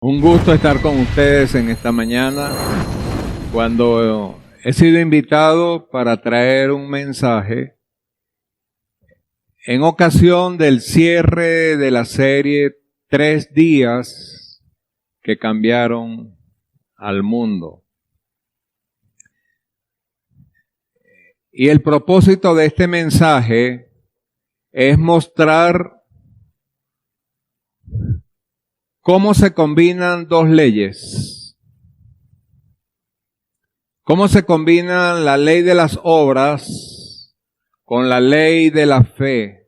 Un gusto estar con ustedes en esta mañana cuando he sido invitado para traer un mensaje en ocasión del cierre de la serie 3 días que cambiaron al mundo. Y el propósito de este mensaje es mostrar cómo se combinan dos leyes. Cómo se combinan la ley de las obras con la ley de la fe.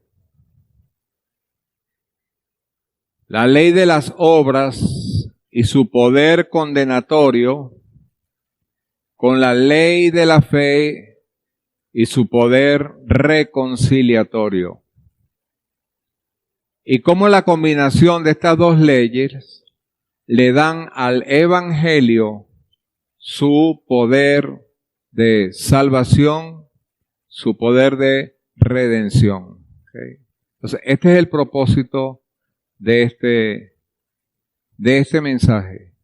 La ley de las obras y su poder condenatorio con la ley de la fe y su poder reconciliatorio. Y cómo la combinación de estas dos leyes le dan al Evangelio su poder de salvación, su poder de redención. ¿Okay? Entonces, este es el propósito de este mensaje.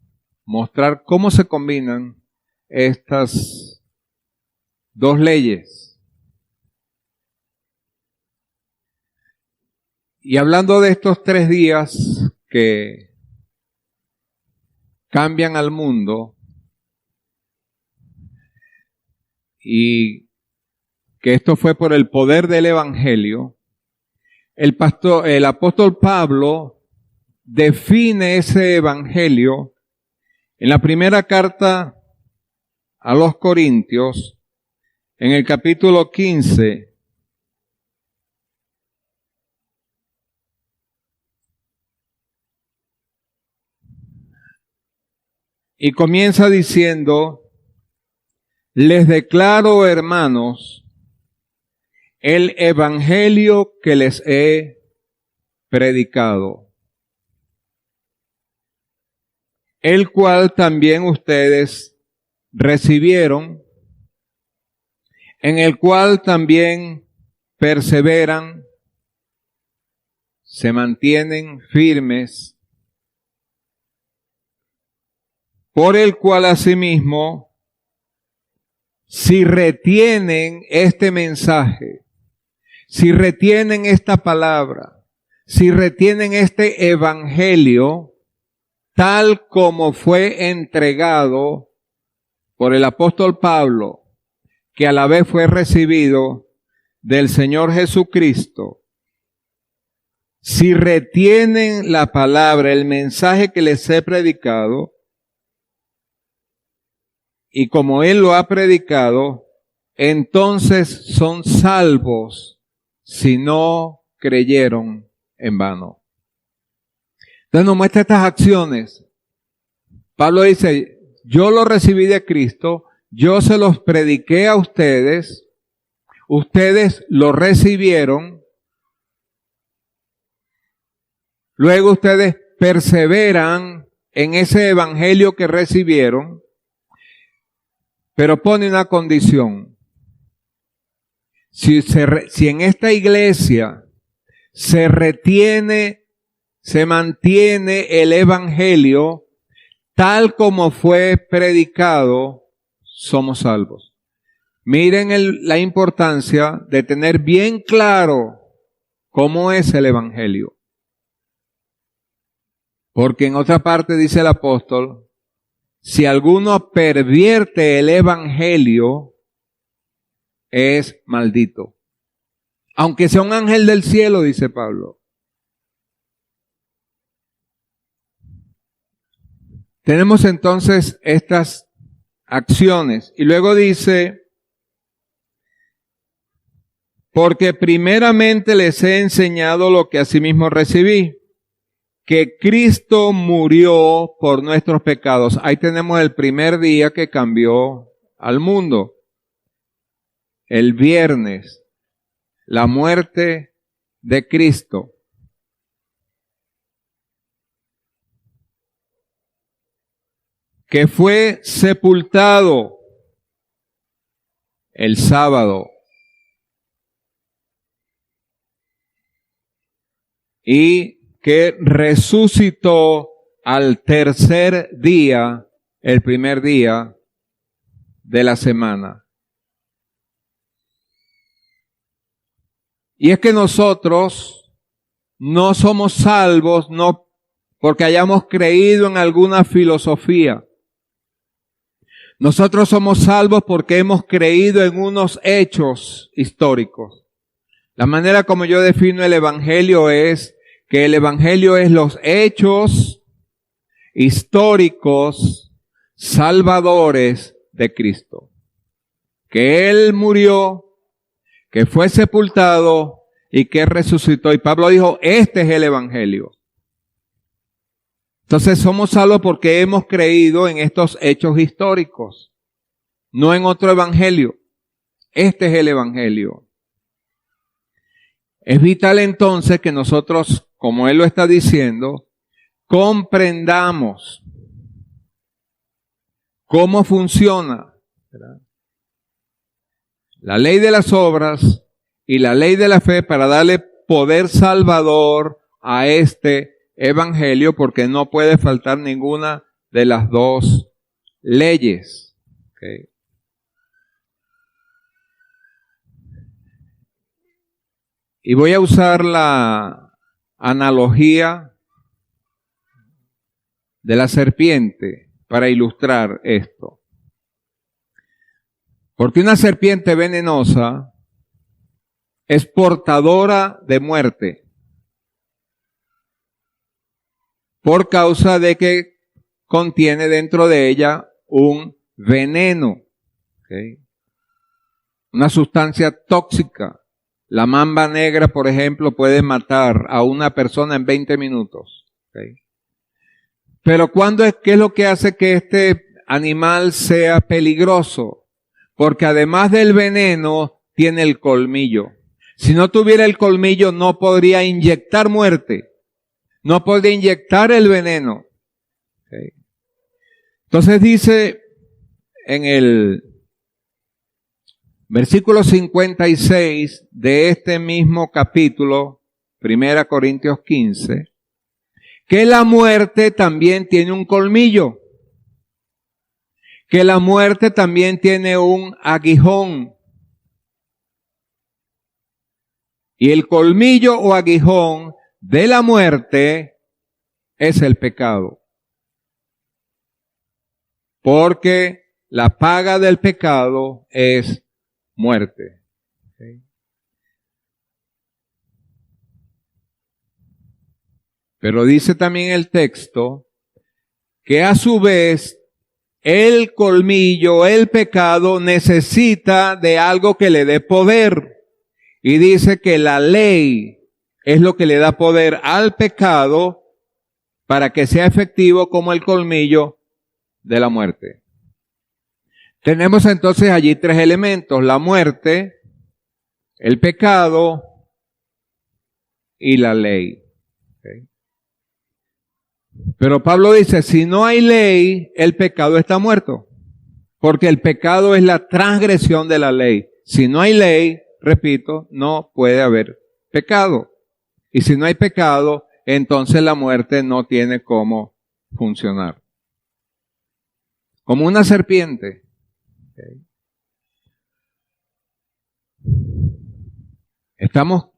Mostrar cómo se combinan estas dos leyes. Y hablando de estos 3 días que cambian al mundo y que esto fue por el poder del Evangelio, el apóstol Pablo define ese Evangelio en la primera carta a los Corintios, en el capítulo 15, y comienza diciendo: les declaro, hermanos, el evangelio que les he predicado, el cual también ustedes recibieron, en el cual también perseveran, se mantienen firmes, por el cual asimismo, si retienen este mensaje, si retienen esta palabra, si retienen este evangelio, tal como fue entregado por el apóstol Pablo, que a la vez fue recibido del Señor Jesucristo, si retienen la palabra, el mensaje que les he predicado, y como Él lo ha predicado, entonces son salvos si no creyeron en vano. Entonces nos muestra estas acciones. Pablo dice: yo lo recibí de Cristo, yo se los prediqué a ustedes, ustedes lo recibieron, luego ustedes perseveran en ese evangelio que recibieron, pero pone una condición. Si en esta iglesia se retiene, se mantiene el evangelio tal como fue predicado, somos salvos. Miren la importancia de tener bien claro cómo es el evangelio. Porque en otra parte dice el apóstol: si alguno pervierte el evangelio, es maldito. Aunque sea un ángel del cielo, dice Pablo. Tenemos entonces estas acciones. Y luego dice: porque primeramente les he enseñado lo que asimismo recibí, que Cristo murió por nuestros pecados. Ahí tenemos el primer día que cambió al mundo. El viernes, la muerte de Cristo. Que fue sepultado el sábado. Y que resucitó al tercer día, el primer día de la semana. Y es que nosotros no somos salvos, no porque hayamos creído en alguna filosofía. Nosotros somos salvos porque hemos creído en unos hechos históricos. La manera como yo defino el Evangelio es que el Evangelio es los hechos históricos salvadores de Cristo. Que Él murió, que fue sepultado y que resucitó. Y Pablo dijo, este es el Evangelio. Entonces somos salvos porque hemos creído en estos hechos históricos, no en otro evangelio. Este es el evangelio. Es vital entonces que nosotros, como él lo está diciendo, comprendamos cómo funciona, ¿verdad?, la ley de las obras y la ley de la fe para darle poder salvador a este evangelio, porque no puede faltar ninguna de las dos leyes. Okay. Y voy a usar la analogía de la serpiente para ilustrar esto. Porque una serpiente venenosa es portadora de muerte, por causa de que contiene dentro de ella un veneno, ¿okay?, una sustancia tóxica. La mamba negra, por ejemplo, puede matar a una persona en 20 minutos. ¿Okay? Pero ¿qué es lo que hace que este animal sea peligroso? Porque además del veneno, tiene el colmillo. Si no tuviera el colmillo, no podría inyectar muerte. No podría inyectar el veneno. ¿Okay? Entonces dice en el versículo 56 de este mismo capítulo, 1 Corintios 15, que la muerte también tiene un colmillo, que la muerte también tiene un aguijón. Y el colmillo o aguijón de la muerte es el pecado. Porque la paga del pecado es muerte. ¿Okay? Pero dice también el texto que a su vez el colmillo, el pecado, necesita de algo que le dé poder. Y dice que la ley es lo que le da poder al pecado para que sea efectivo como el colmillo de la muerte. Tenemos entonces allí tres elementos: la muerte, el pecado y la ley. ¿Okay? Pero Pablo dice, si no hay ley, el pecado está muerto. Porque el pecado es la transgresión de la ley. Si no hay ley, repito, no puede haber pecado. Y si no hay pecado, entonces la muerte no tiene cómo funcionar. Como una serpiente. Okay. Estamos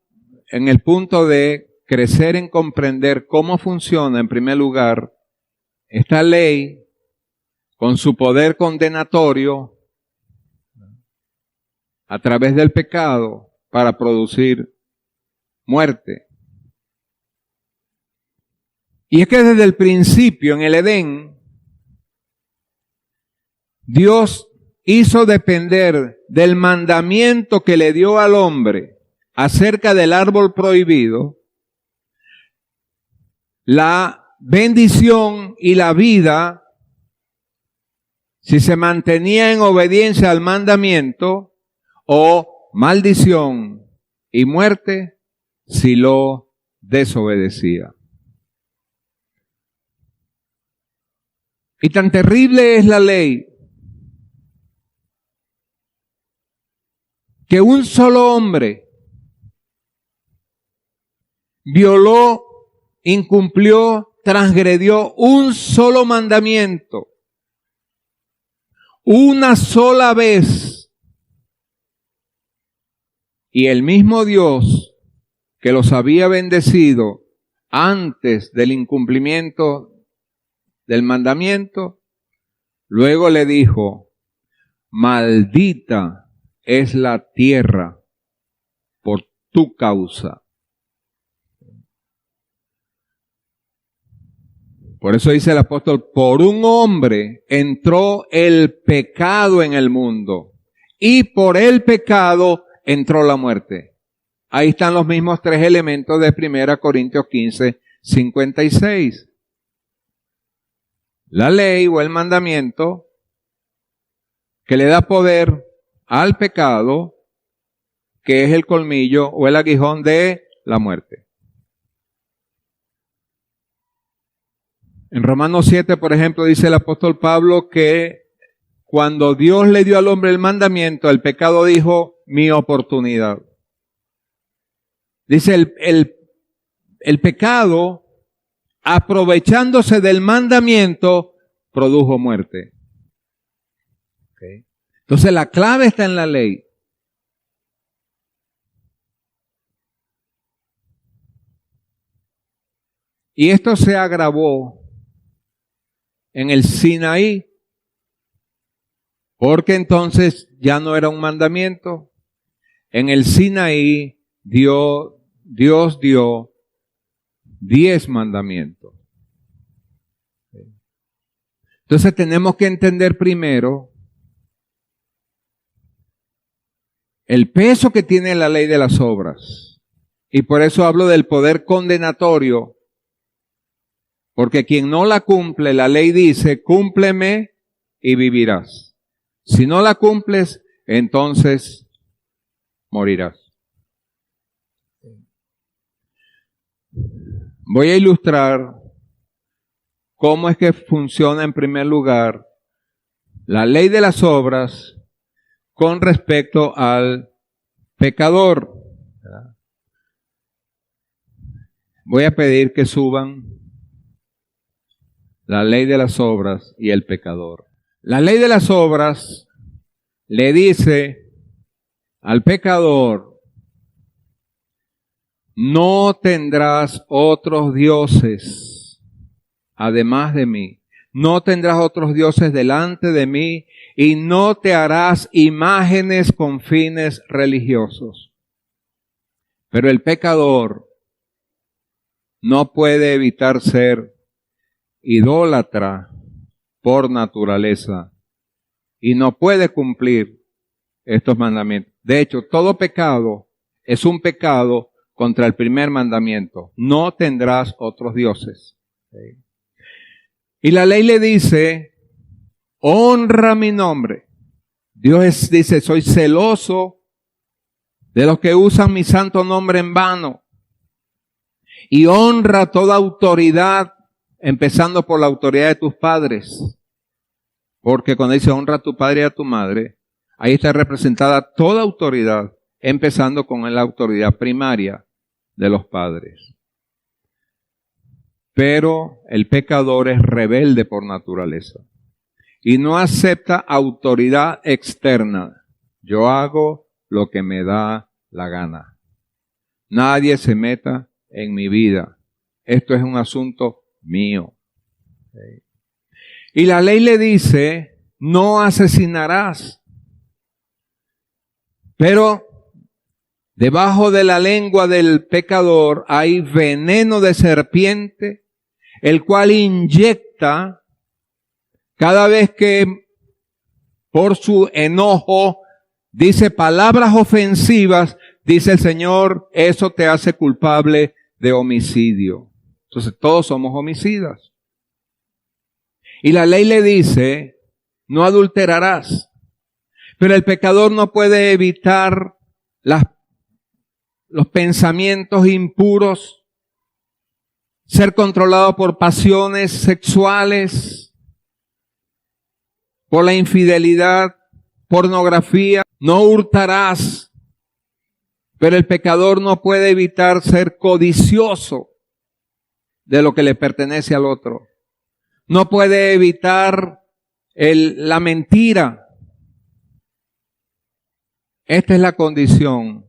en el punto de crecer en comprender cómo funciona, en primer lugar, esta ley con su poder condenatorio a través del pecado para producir muerte. Y es que desde el principio, en el Edén, Dios hizo depender del mandamiento que le dio al hombre acerca del árbol prohibido la bendición y la vida si se mantenía en obediencia al mandamiento, o maldición y muerte si lo desobedecía. Y tan terrible es la ley que un solo hombre violó, incumplió transgredió un solo mandamiento, una sola vez, y el mismo Dios que los había bendecido antes del incumplimiento del mandamiento, luego le dijo: maldita es la tierra por tu causa. Por eso dice el apóstol: por un hombre entró el pecado en el mundo, y por el pecado entró la muerte. Ahí están los mismos tres elementos de 1 Corintios 15, 56. La ley o el mandamiento que le da poder al pecado, que es el colmillo o el aguijón de la muerte. En Romanos 7, por ejemplo, dice el apóstol Pablo que cuando Dios le dio al hombre el mandamiento, el pecado dijo: mi oportunidad. Dice el pecado, aprovechándose del mandamiento, produjo muerte. Okay. Entonces la clave está en la ley. Y esto se agravó en el Sinaí, porque entonces ya no era un mandamiento. En el Sinaí Dios dio 10 mandamientos. Entonces tenemos que entender primero el peso que tiene la ley de las obras. Y por eso hablo del poder condenatorio. Porque quien no la cumple, la ley dice: cúmpleme y vivirás. Si no la cumples, entonces morirás. Voy a ilustrar cómo es que funciona en primer lugar la ley de las obras con respecto al pecador. Voy a pedir que suban la ley de las obras y el pecador. La ley de las obras le dice al pecador: no tendrás otros dioses además de mí. No tendrás otros dioses delante de mí, y no te harás imágenes con fines religiosos. Pero el pecador no puede evitar ser idólatra por naturaleza y no puede cumplir estos mandamientos. De hecho, todo pecado es un pecado contra el primer mandamiento: no tendrás otros dioses. Y la ley le dice: honra mi nombre. Dios dice: soy celoso de los que usan mi santo nombre en vano. Y honra toda autoridad, empezando por la autoridad de tus padres. Porque cuando dice honra a tu padre y a tu madre, ahí está representada toda autoridad, empezando con la autoridad primaria de los padres. Pero el pecador es rebelde por naturaleza y no acepta autoridad externa. Yo hago lo que me da la gana. Nadie se meta en mi vida. Esto es un asunto mío. Y la ley le dice: no asesinarás. Pero debajo de la lengua del pecador hay veneno de serpiente, el cual inyecta cada vez que por su enojo dice palabras ofensivas. Dice el Señor: eso te hace culpable de homicidio. Entonces todos somos homicidas. Y la ley le dice: no adulterarás. Pero el pecador no puede evitar los pensamientos impuros, ser controlado por pasiones sexuales, por la infidelidad, pornografía. No hurtarás. Pero el pecador no puede evitar ser codicioso de lo que le pertenece al otro. No puede evitar la mentira. Esta es la condición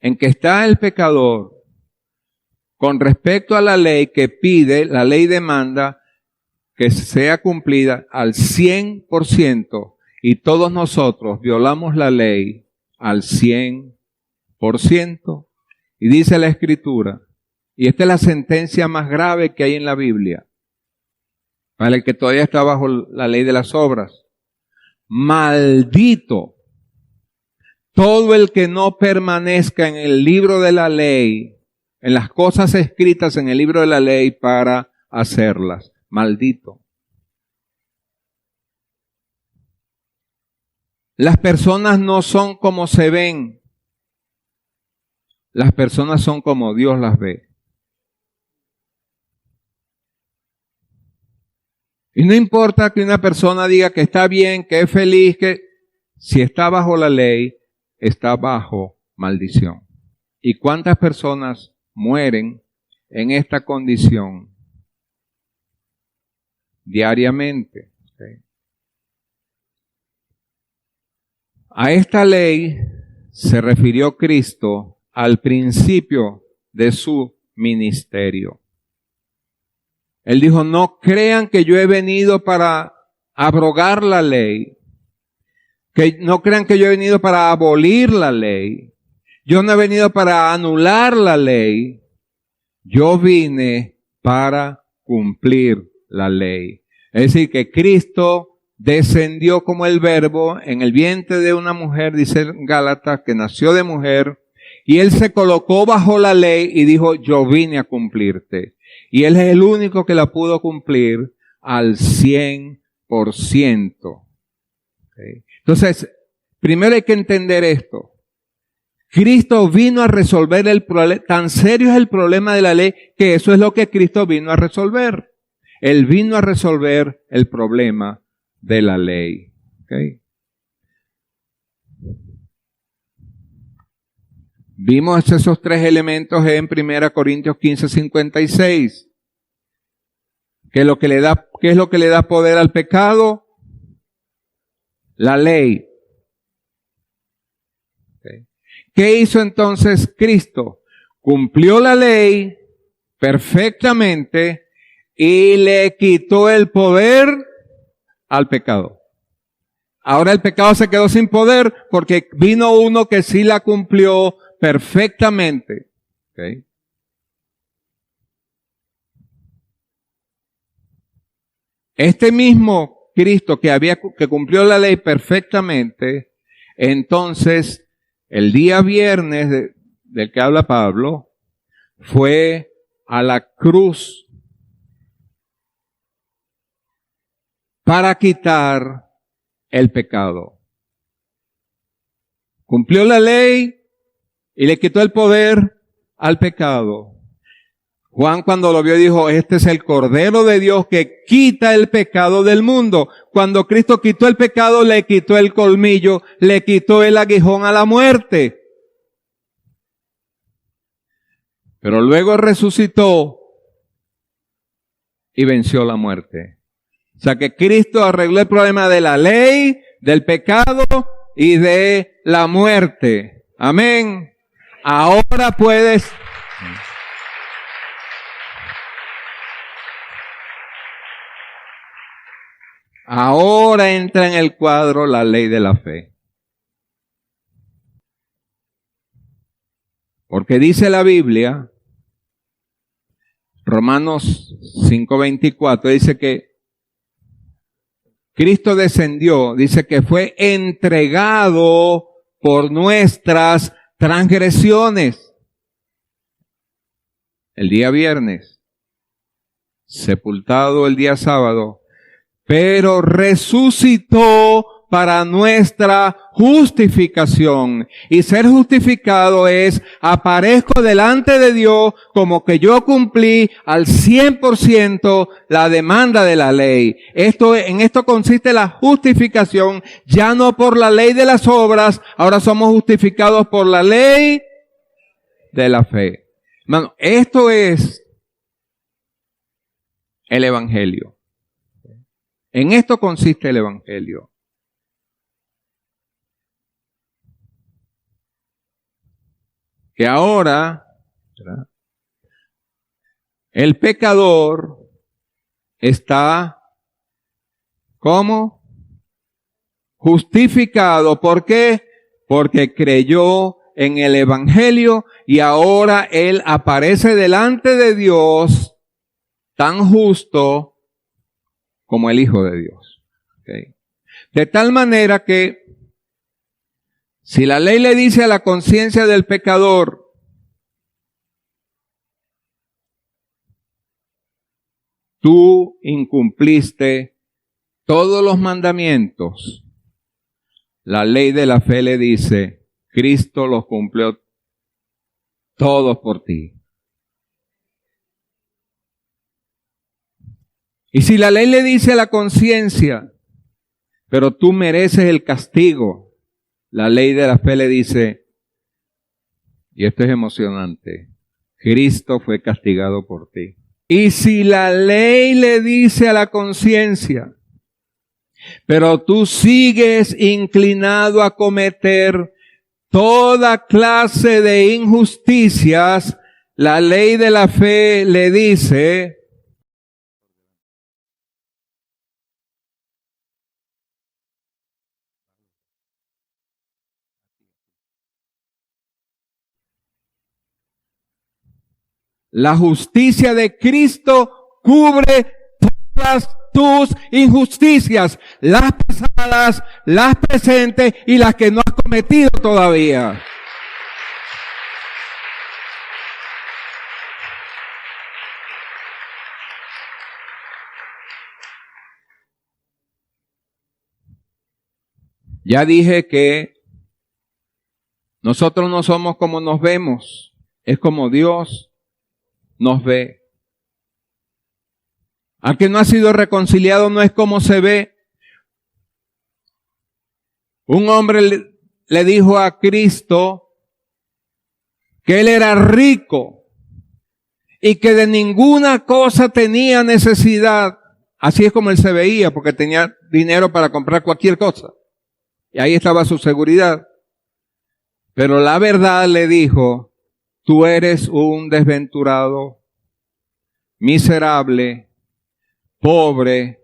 en que está el pecador con respecto a la ley que pide, la ley demanda que sea cumplida al 100%, y todos nosotros violamos la ley al 100%. Y dice la Escritura, y esta es la sentencia más grave que hay en la Biblia, para el que todavía está bajo la ley de las obras: maldito todo el que no permanezca en el libro de la ley, en las cosas escritas en el libro de la ley para hacerlas. Maldito. Las personas no son como se ven. Las personas son como Dios las ve. Y no importa que una persona diga que está bien, que es feliz, que si está bajo la ley, está bajo maldición. ¿Y cuántas personas mueren en esta condición diariamente? Okay. A esta ley se refirió Cristo al principio de su ministerio. Él dijo, no crean que yo he venido para abrogar la ley, que no crean que yo he venido para abolir la ley. Yo no he venido para anular la ley. Yo vine para cumplir la ley. Es decir, que Cristo descendió como el Verbo en el vientre de una mujer, dice Gálatas, que nació de mujer, y Él se colocó bajo la ley y dijo, yo vine a cumplirte. Y Él es el único que la pudo cumplir al 100%. ¿Okay? Entonces, primero hay que entender esto. Cristo vino a resolver el problema. Tan serio es el problema de la ley que eso es lo que Cristo vino a resolver. Él vino a resolver el problema de la ley. ¿Okay? Vimos esos tres elementos en 1 Corintios 15:56. ¿Qué es lo que le da poder al pecado? La ley. Okay. ¿Qué hizo entonces Cristo? Cumplió la ley perfectamente y le quitó el poder al pecado. Ahora el pecado se quedó sin poder porque vino uno que sí la cumplió perfectamente. Okay. Este mismo Cristo que cumplió la ley perfectamente, entonces el día viernes del que habla Pablo, fue a la cruz para quitar el pecado. Cumplió la ley y le quitó el poder al pecado. Juan cuando lo vio dijo, este es el Cordero de Dios que quita el pecado del mundo. Cuando Cristo quitó el pecado, le quitó el colmillo, le quitó el aguijón a la muerte. Pero luego resucitó y venció la muerte. O sea que Cristo arregló el problema de la ley, del pecado y de la muerte. Amén. Ahora puedes... Ahora entra en el cuadro la ley de la fe. Porque dice la Biblia, Romanos 5:24, dice que Cristo descendió, dice que fue entregado por nuestras transgresiones. El día viernes, sepultado el día sábado, pero resucitó para nuestra justificación. Y ser justificado es, aparezco delante de Dios como que yo cumplí al 100% la demanda de la ley. En esto consiste la justificación, ya no por la ley de las obras, ahora somos justificados por la ley de la fe. Hermano, esto es el Evangelio. En esto consiste el Evangelio. Que ahora, ¿verdad?, el pecador está, ¿cómo? Justificado. ¿Por qué? Porque creyó en el Evangelio y ahora él aparece delante de Dios tan justo como el Hijo de Dios. ¿Okay? De tal manera que si la ley le dice a la conciencia del pecador, tú incumpliste todos los mandamientos, la ley de la fe le dice, Cristo los cumplió todos por ti. Y si la ley le dice a la conciencia, pero tú mereces el castigo, la ley de la fe le dice, y esto es emocionante, Cristo fue castigado por ti. Y si la ley le dice a la conciencia, pero tú sigues inclinado a cometer toda clase de injusticias, la ley de la fe le dice, la justicia de Cristo cubre todas tus injusticias, las pasadas, las presentes y las que no has cometido todavía. Ya dije que nosotros no somos como nos vemos, es como Dios nos ve. Al que no ha sido reconciliado no es como se ve. Un hombre le dijo a Cristo que él era rico y que de ninguna cosa tenía necesidad. Así es como él se veía, porque tenía dinero para comprar cualquier cosa. Y ahí estaba su seguridad. Pero la verdad le dijo, tú eres un desventurado, miserable, pobre,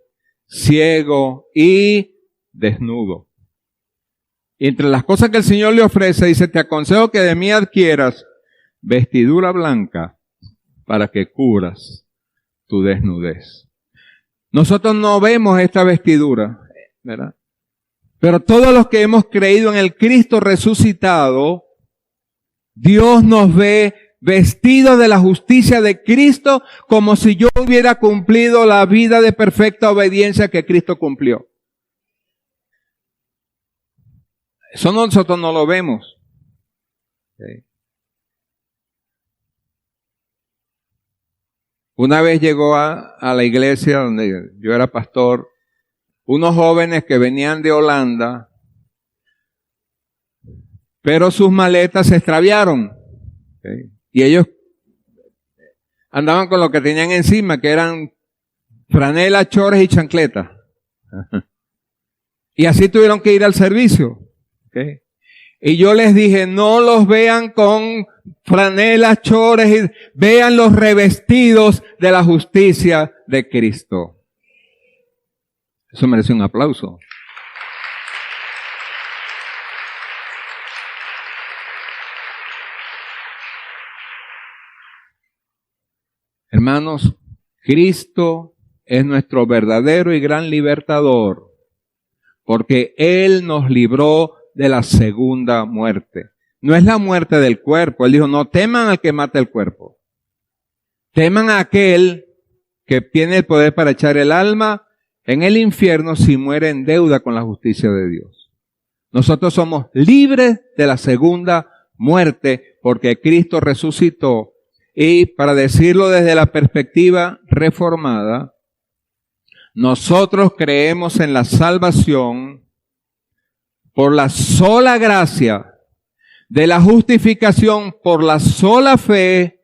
ciego y desnudo. Y entre las cosas que el Señor le ofrece, dice, te aconsejo que de mí adquieras vestidura blanca para que cubras tu desnudez. Nosotros no vemos esta vestidura, ¿verdad? Pero todos los que hemos creído en el Cristo resucitado, Dios nos ve vestidos de la justicia de Cristo como si yo hubiera cumplido la vida de perfecta obediencia que Cristo cumplió. Eso nosotros no lo vemos. Okay. Una vez llegó a la iglesia donde yo era pastor, unos jóvenes que venían de Holanda, pero sus maletas se extraviaron. Okay. Y ellos andaban con lo que tenían encima, que eran franelas, chores y chancletas. Y así tuvieron que ir al servicio. Okay. Y yo les dije, no los vean con franelas, chores, vean los revestidos de la justicia de Cristo. Eso merece un aplauso. Hermanos, Cristo es nuestro verdadero y gran libertador, porque Él nos libró de la segunda muerte. No es la muerte del cuerpo. Él dijo, no teman al que mata el cuerpo. Teman a aquel que tiene el poder para echar el alma en el infierno si muere en deuda con la justicia de Dios. Nosotros somos libres de la segunda muerte porque Cristo resucitó. Y para decirlo desde la perspectiva reformada, nosotros creemos en la salvación por la sola gracia de la justificación, por la sola fe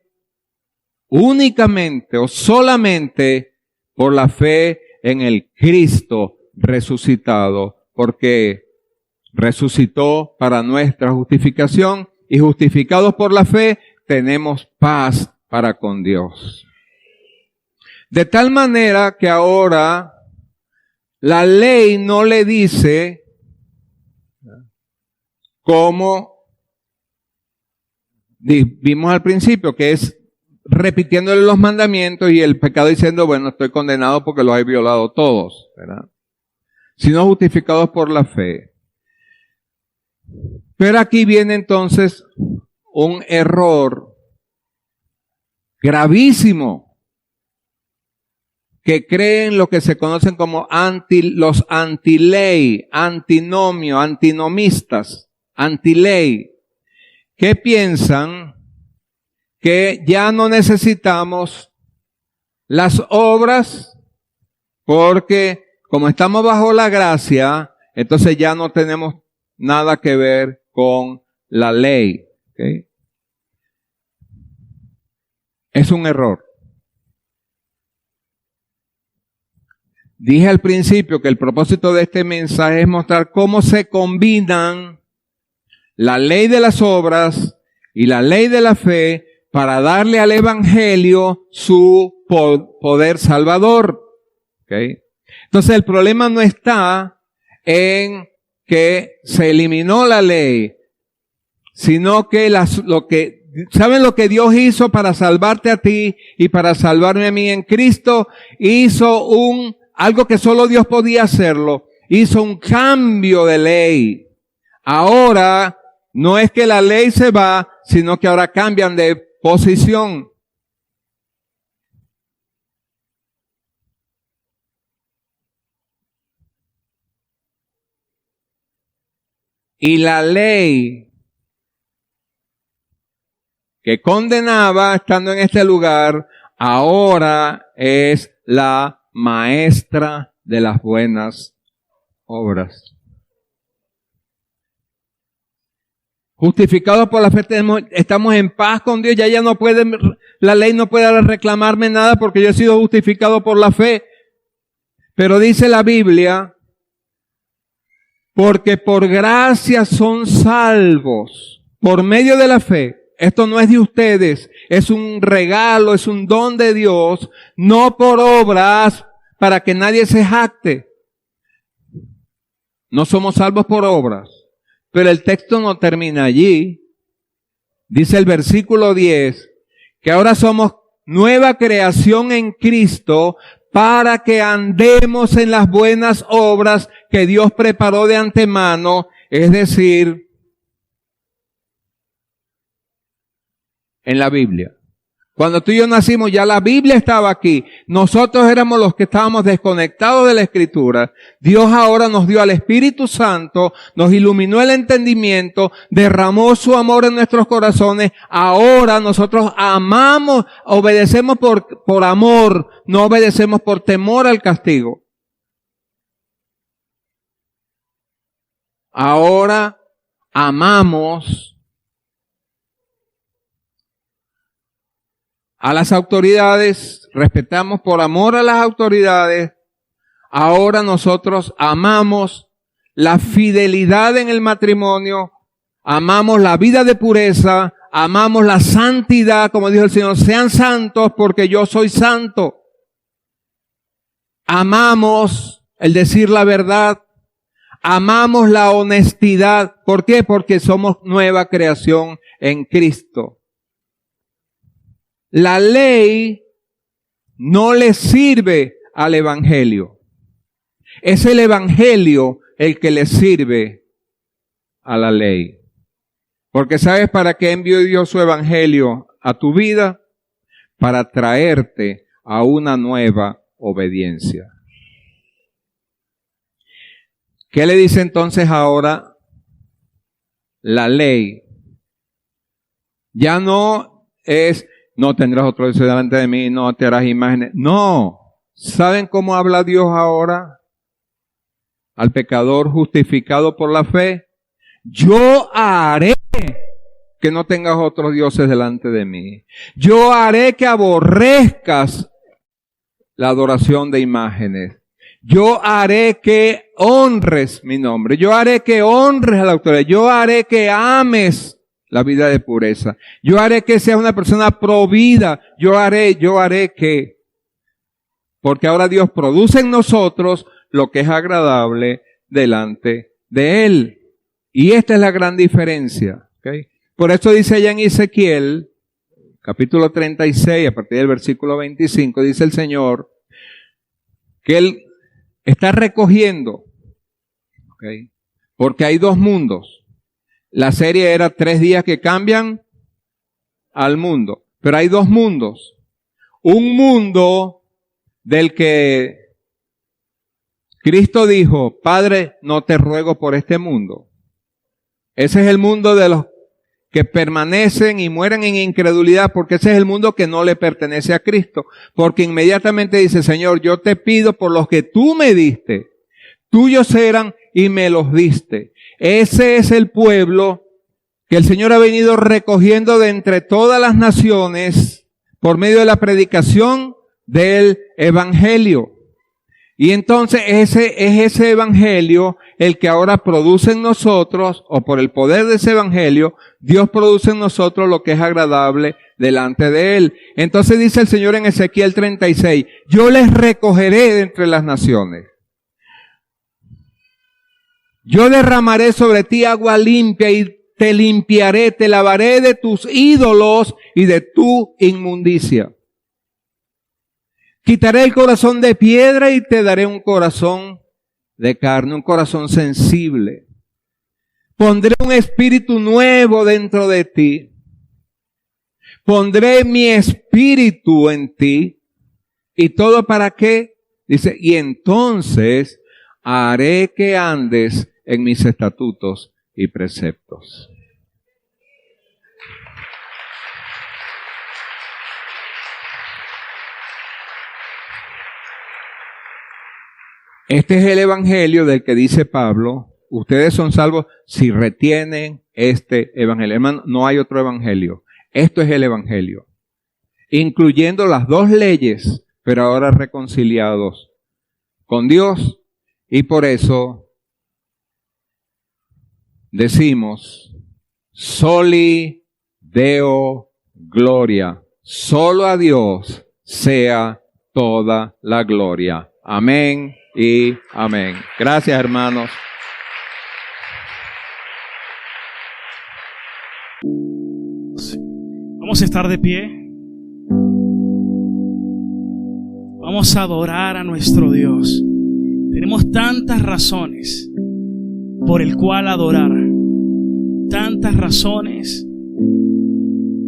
únicamente o solamente por la fe en el Cristo resucitado, porque resucitó para nuestra justificación y justificados por la fe tenemos paz para con Dios. De tal manera que ahora la ley no le dice como vimos al principio, que es repitiéndole los mandamientos y el pecado diciendo, bueno, estoy condenado porque los he violado todos, ¿verdad? Sino justificados por la fe. Pero aquí viene entonces un error gravísimo que creen lo que se conocen como los antiley, antinomio, antinomistas, antiley, que piensan que ya no necesitamos las obras porque como estamos bajo la gracia, entonces ya no tenemos nada que ver con la ley. ¿Okay? Es un error. Dije al principio que el propósito de este mensaje es mostrar cómo se combinan la ley de las obras y la ley de la fe para darle al Evangelio su poder salvador. ¿Okay? Entonces el problema no está en que se eliminó la ley, sino que ¿saben lo que Dios hizo para salvarte a ti y para salvarme a mí en Cristo? Hizo algo que solo Dios podía hacerlo. Hizo un cambio de ley. Ahora no es que la ley se va, sino que ahora cambian de posición. Y la ley que condenaba estando en este lugar, ahora es la maestra de las buenas obras. Justificados por la fe estamos en paz con Dios, ya la ley no puede reclamarme nada porque yo he sido justificado por la fe. Pero dice la Biblia, porque por gracia son salvos, por medio de la fe. Esto no es de ustedes, es un regalo, es un don de Dios, no por obras para que nadie se jacte. No somos salvos por obras. Pero el texto no termina allí. Dice el versículo 10, que ahora somos nueva creación en Cristo para que andemos en las buenas obras que Dios preparó de antemano, es decir, en la Biblia. Cuando tú y yo nacimos, ya la Biblia estaba aquí. Nosotros éramos los que estábamos desconectados de la Escritura. Dios ahora nos dio al Espíritu Santo, nos iluminó el entendimiento, derramó su amor en nuestros corazones. Ahora nosotros amamos, obedecemos por amor, no obedecemos por temor al castigo. Ahora amamos a las autoridades, respetamos por amor a las autoridades. Ahora nosotros amamos la fidelidad en el matrimonio, amamos la vida de pureza, amamos la santidad, como dijo el Señor, sean santos porque yo soy santo. Amamos el decir la verdad, amamos la honestidad. ¿Por qué? Porque somos nueva creación en Cristo. La ley no le sirve al Evangelio. Es el Evangelio el que le sirve a la ley. Porque ¿sabes para qué envió Dios su Evangelio a tu vida? Para traerte a una nueva obediencia. ¿Qué le dice entonces ahora la ley? Ya no es, no tendrás otro Dios delante de mí, no te harás imágenes. No. ¿Saben cómo habla Dios ahora al pecador justificado por la fe? Yo haré que no tengas otros dioses delante de mí. Yo haré que aborrezcas la adoración de imágenes. Yo haré que honres mi nombre. Yo haré que honres a la autoridad. Yo haré que ames la vida de pureza. Yo haré que seas una persona provida. Yo haré que. Porque ahora Dios produce en nosotros lo que es agradable delante de Él. Y esta es la gran diferencia. ¿Okay? Por eso dice allá en Ezequiel, capítulo 36, a partir del versículo 25, dice el Señor que Él está recogiendo, ¿okay? Porque hay dos mundos. La serie era 3 días que cambian al mundo, pero hay dos mundos. Un mundo del que Cristo dijo, Padre, no te ruego por este mundo. Ese es el mundo de los que permanecen y mueren en incredulidad, porque ese es el mundo que no le pertenece a Cristo. Porque inmediatamente dice, Señor, yo te pido por los que tú me diste. Tuyos eran y me los diste. Ese es el pueblo que el Señor ha venido recogiendo de entre todas las naciones por medio de la predicación del Evangelio. Y entonces ese Evangelio el que ahora produce en nosotros, o por el poder de ese Evangelio, Dios produce en nosotros lo que es agradable delante de Él. Entonces dice el Señor en Ezequiel 36, yo les recogeré de entre las naciones. Yo derramaré sobre ti agua limpia y te limpiaré, te lavaré de tus ídolos y de tu inmundicia. Quitaré el corazón de piedra y te daré un corazón de carne, un corazón sensible. Pondré un espíritu nuevo dentro de ti. Pondré mi espíritu en ti. ¿Y todo para qué? Dice, y entonces haré que andes en mis estatutos y preceptos. Este es el evangelio del que dice Pablo, ustedes son salvos si retienen este evangelio. Hermano, no hay otro evangelio. Esto es el evangelio. Incluyendo las 2 leyes, pero ahora reconciliados con Dios. Y por eso decimos, soli Deo gloria. Solo a Dios sea toda la gloria. Amén y amén. Gracias, hermanos. Vamos a estar de pie. Vamos a adorar a nuestro Dios. Tenemos tantas razones por el cual adorar. Tantas razones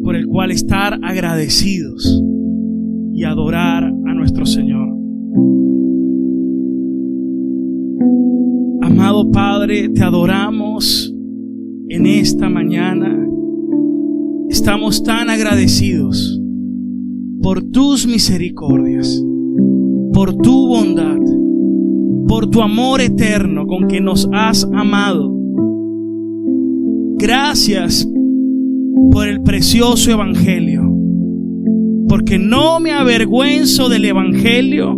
por el cual estar agradecidos y adorar a nuestro Señor. Amado Padre, te adoramos en esta mañana. Estamos tan agradecidos por tus misericordias, por tu bondad, por tu amor eterno con que nos has amado. Gracias por el precioso Evangelio, porque no me avergüenzo del Evangelio,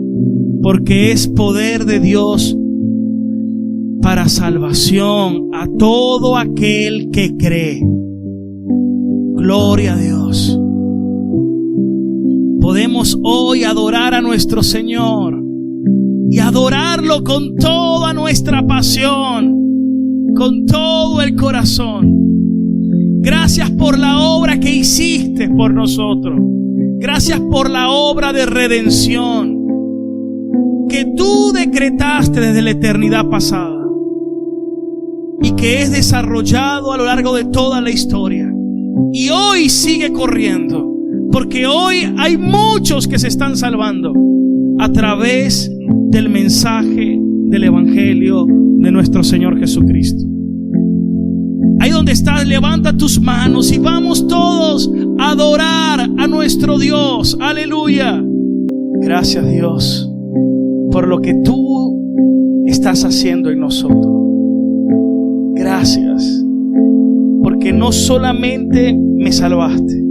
porque es poder de Dios para salvación a todo aquel que cree. Gloria a Dios. Podemos hoy adorar a nuestro Señor y adorarlo con toda nuestra pasión, con todo el corazón. Gracias por la obra que hiciste por nosotros. Gracias por la obra de redención que tú decretaste desde la eternidad pasada y que es desarrollado a lo largo de toda la historia. Y hoy sigue corriendo, porque hoy hay muchos que se están salvando a través del mensaje del Evangelio de nuestro Señor Jesucristo. Ahí donde estás, levanta tus manos y vamos todos a adorar a nuestro Dios. Aleluya. Gracias, Dios, por lo que tú estás haciendo en nosotros. Gracias, porque porque no solamente me salvaste,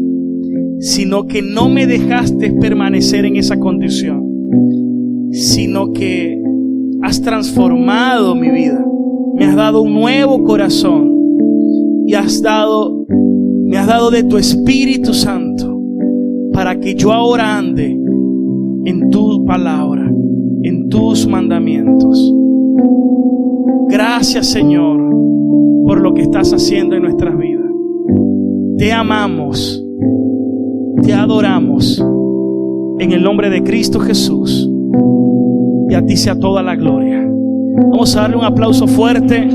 sino que no me dejaste permanecer en esa condición, sino que has transformado mi vida. Me has dado un nuevo corazón y me has dado de tu Espíritu Santo para que yo ahora ande en tu palabra, en tus mandamientos. Gracias, Señor, por lo que estás haciendo en nuestras vidas. Te amamos, te adoramos en el nombre de Cristo Jesús, y a ti sea toda la gloria. Vamos a darle un aplauso fuerte.